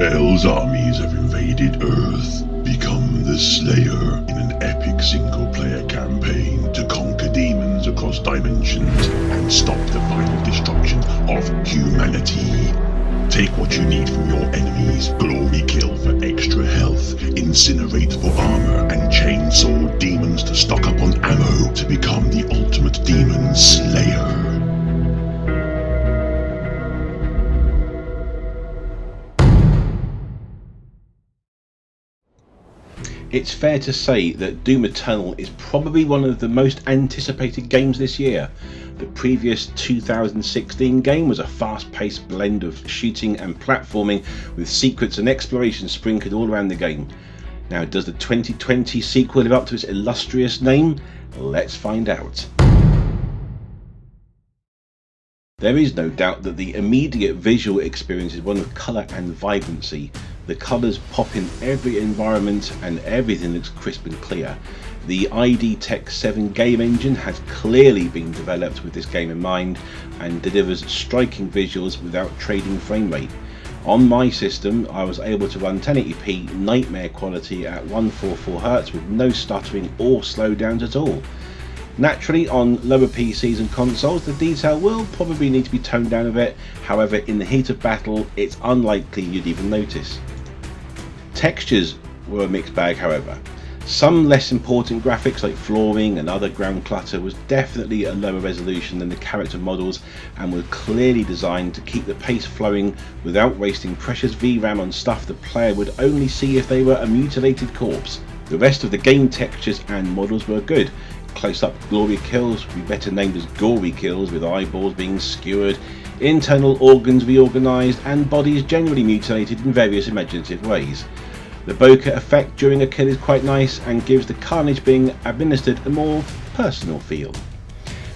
Hell's armies have invaded Earth. Become the Slayer in an epic single-player campaign to conquer demons across dimensions and stop the final destruction of humanity. Take what you need from your enemies, Glory Kill for extra health, Incinerate for armor, and Chainsaw demons to stock up on ammo to become the ultimate demon slayer. It's fair to say that Doom Eternal is probably one of the most anticipated games this year. The previous 2016 game was a fast-paced blend of shooting and platforming with secrets and exploration sprinkled all around the game. Now, does the 2020 sequel live up to its illustrious name? Let's find out. There is no doubt that the immediate visual experience is one of colour and vibrancy. The colours pop in every environment and everything looks crisp and clear. The ID Tech 7 game engine has clearly been developed with this game in mind and delivers striking visuals without trading frame rate. On my system, I was able to run 1080p nightmare quality at 144Hz with no stuttering or slowdowns at all. Naturally, on lower PCs and consoles, the detail will probably need to be toned down a bit. However, in the heat of battle, it's unlikely you'd even notice. Textures were a mixed bag, however. Some less important graphics like flooring and other ground clutter was definitely a lower resolution than the character models and were clearly designed to keep the pace flowing without wasting precious VRAM on stuff the player would only see if they were a mutilated corpse. The rest of the game textures and models were good. Close-up glory kills would be better named as gory kills, with eyeballs being skewered, internal organs reorganised and bodies generally mutilated in various imaginative ways. The bokeh effect during a kill is quite nice and gives the carnage being administered a more personal feel.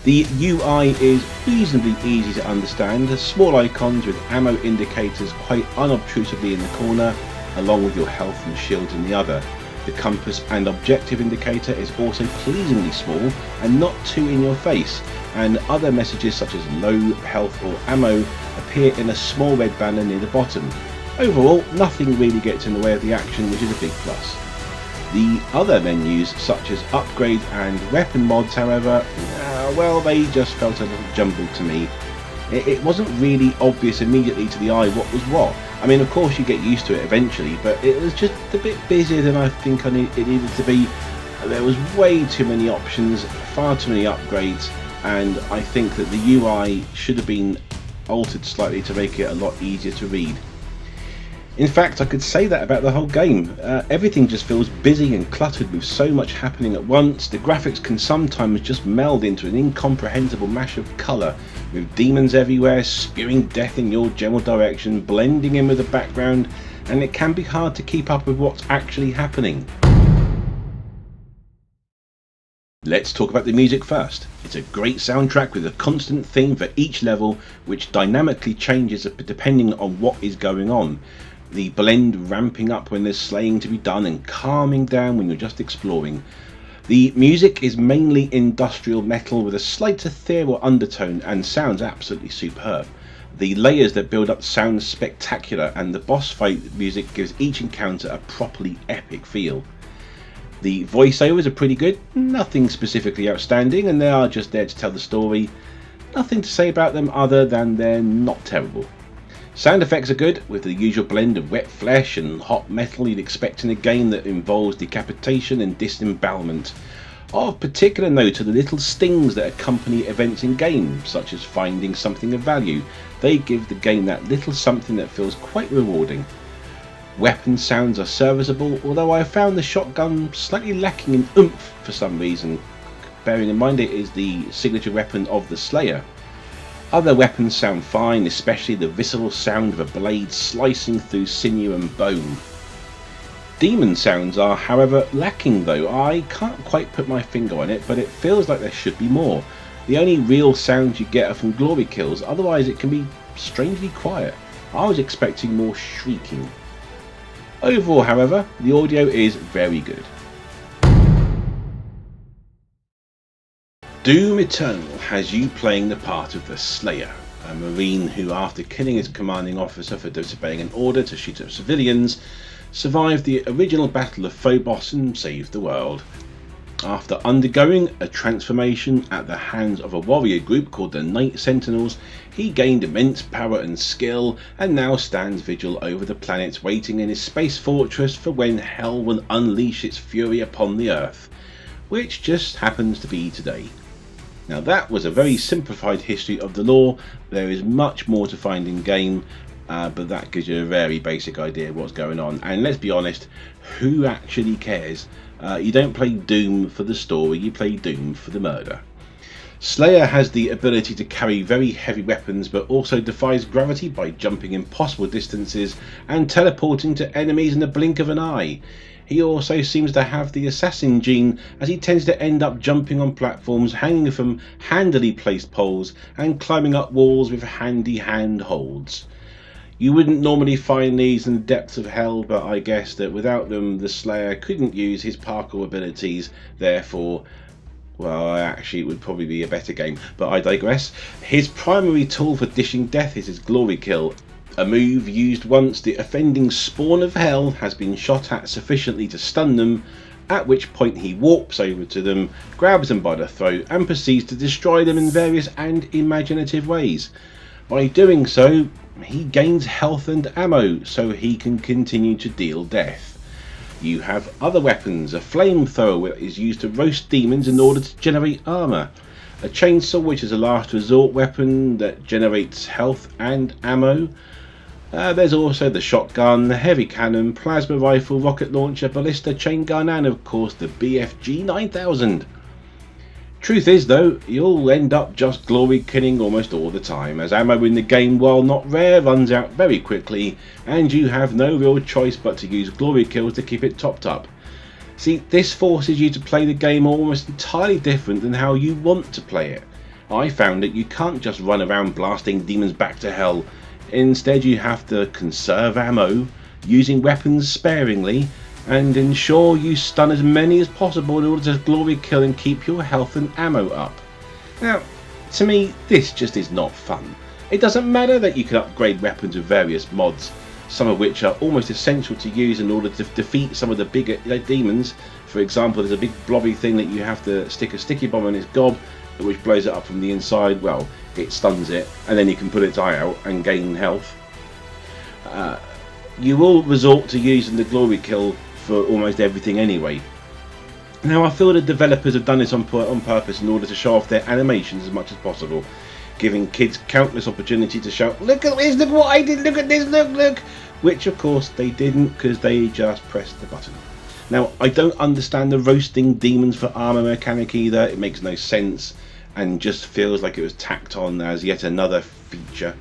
The UI is reasonably easy to understand, small icons with ammo indicators quite unobtrusively in the corner, along with your health and shields in the other. The compass and objective indicator is also pleasingly small and not too in your face, and other messages such as low health or ammo appear in a small red banner near the bottom. Overall, nothing really gets in the way of the action, which is a big plus. The other menus such as upgrade and weapon mods, however, well, they just felt a little jumbled to me. It wasn't really obvious immediately to the eye what was what. I mean, of course you get used to it eventually, but it was just a bit busier than I think it needed to be. There was way too many options, far too many upgrades, and I think that the UI should have been altered slightly to make it a lot easier to read. In fact, I could say that about the whole game. Everything just feels busy and cluttered with so much happening at once. The graphics can sometimes just meld into an incomprehensible mash of colour, with demons everywhere, spewing death in your general direction, blending in with the background, and it can be hard to keep up with what's actually happening. Let's talk about the music first. It's a great soundtrack with a constant theme for each level, which dynamically changes depending on what is going on. The blend ramping up when there's slaying to be done and calming down when you're just exploring. The music is mainly industrial metal with a slight ethereal undertone and sounds absolutely superb. The layers that build up sound spectacular, and the boss fight music gives each encounter a properly epic feel. The voiceovers are pretty good, nothing specifically outstanding, and they are just there to tell the story. Nothing to say about them other than they're not terrible. Sound effects are good, with the usual blend of wet flesh and hot metal you'd expect in a game that involves decapitation and disembowelment. Of particular note are the little stings that accompany events in game, such as finding something of value. They give the game that little something that feels quite rewarding. Weapon sounds are serviceable, although I found the shotgun slightly lacking in oomph for some reason, bearing in mind it is the signature weapon of the Slayer. Other weapons sound fine, especially the visceral sound of a blade slicing through sinew and bone. Demon sounds are, however, lacking though. I can't quite put my finger on it, but it feels like there should be more. The only real sounds you get are from glory kills, otherwise it can be strangely quiet. I was expecting more shrieking. Overall, however, the audio is very good. Doom Eternal has you playing the part of the Slayer. a Marine who, after killing his commanding officer for disobeying an order to shoot at civilians, survived the original Battle of Phobos and saved the world. After undergoing a transformation at the hands of a warrior group called the Night Sentinels, he gained immense power and skill, and now stands vigil over the planets, waiting in his space fortress for when hell will unleash its fury upon the Earth, which just happens to be today. Now that was a very simplified history of the lore. There is much more to find in game, but that gives you a very basic idea of what's going on. And let's be honest, who actually cares? You don't play Doom for the story, you play Doom for the murder. Slayer has the ability to carry very heavy weapons, but also defies gravity by jumping impossible distances and teleporting to enemies in the blink of an eye. He also seems to have the assassin gene, as he tends to end up jumping on platforms, hanging from handily placed poles and climbing up walls with handy hand holds. You wouldn't normally find these in the depths of hell, but I guess that without them the Slayer couldn't use his parkour abilities, therefore, well, actually it would probably be a better game, but I digress. His primary tool for dishing death is his glory kill, a move used once the offending spawn of hell has been shot at sufficiently to stun them, at which point he warps over to them, grabs them by the throat and proceeds to destroy them in various and imaginative ways. By doing so, he gains health and ammo so he can continue to deal death. You have other weapons. A flamethrower is used to roast demons in order to generate armor. A chainsaw, which is a last resort weapon that generates health and ammo. There's also the shotgun, the heavy cannon, plasma rifle, rocket launcher, ballista, chain gun, and of course the BFG 9000. Truth is though, you'll end up just glory killing almost all the time, as ammo in the game, while not rare, runs out very quickly, and you have no real choice but to use glory kills to keep it topped up. See, this forces you to play the game almost entirely different than how you want to play it. I found that you can't just run around blasting demons back to hell. Instead you have to conserve ammo, using weapons sparingly, and ensure you stun as many as possible in order to glory kill and keep your health and ammo up. Now, to me, this just is not fun. It doesn't matter that you can upgrade weapons with various mods, some of which are almost essential to use in order to defeat some of the bigger demons. For example, there's a big blobby thing that you have to stick a sticky bomb in its gob, which blows it up from the inside. Well, it stuns it, and then you can put its eye out and gain health. You will resort to using the glory kill for almost everything anyway. Now, I feel the developers have done this on purpose in order to show off their animations as much as possible, giving kids countless opportunity to shout, "Look at this, look what I did, look at this, look," which of course they didn't, because they just pressed the button. Now, I don't understand the roasting demons for armor mechanic either. It makes no sense and just feels like it was tacked on as yet another feature.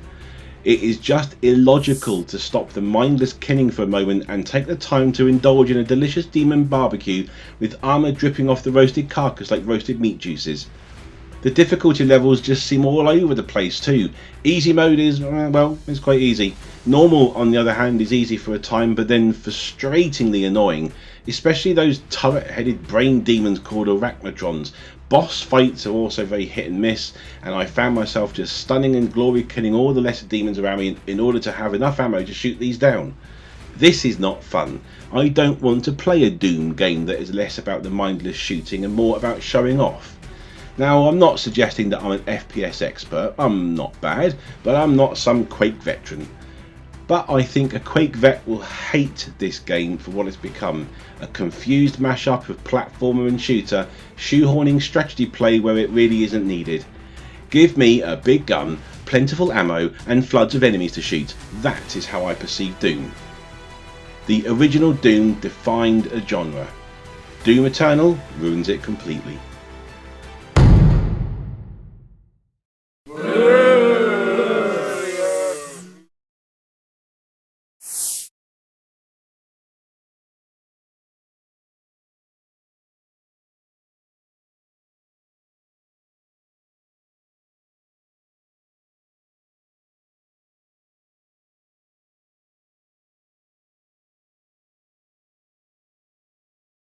It is just illogical to stop the mindless killing for a moment and take the time to indulge in a delicious demon barbecue with armor dripping off the roasted carcass like roasted meat juices. The difficulty levels just seem all over the place too. Easy mode is, well, it's quite easy. Normal, on the other hand, is easy for a time, but then frustratingly annoying, especially those turret-headed brain demons called Arachnotrons. Boss fights are also very hit and miss, and I found myself just stunning and glory killing all the lesser demons around me in order to have enough ammo to shoot these down. This is not fun. I don't want to play a Doom game that is less about the mindless shooting and more about showing off. Now, I'm not suggesting that I'm an FPS expert. I'm not bad, but I'm not some Quake veteran. But I think a Quake vet will hate this game for what it's become. A confused mashup of platformer and shooter, shoehorning strategy play where it really isn't needed. Give me a big gun, plentiful ammo, and floods of enemies to shoot. That is how I perceive Doom. The original Doom defined a genre. Doom Eternal ruins it completely.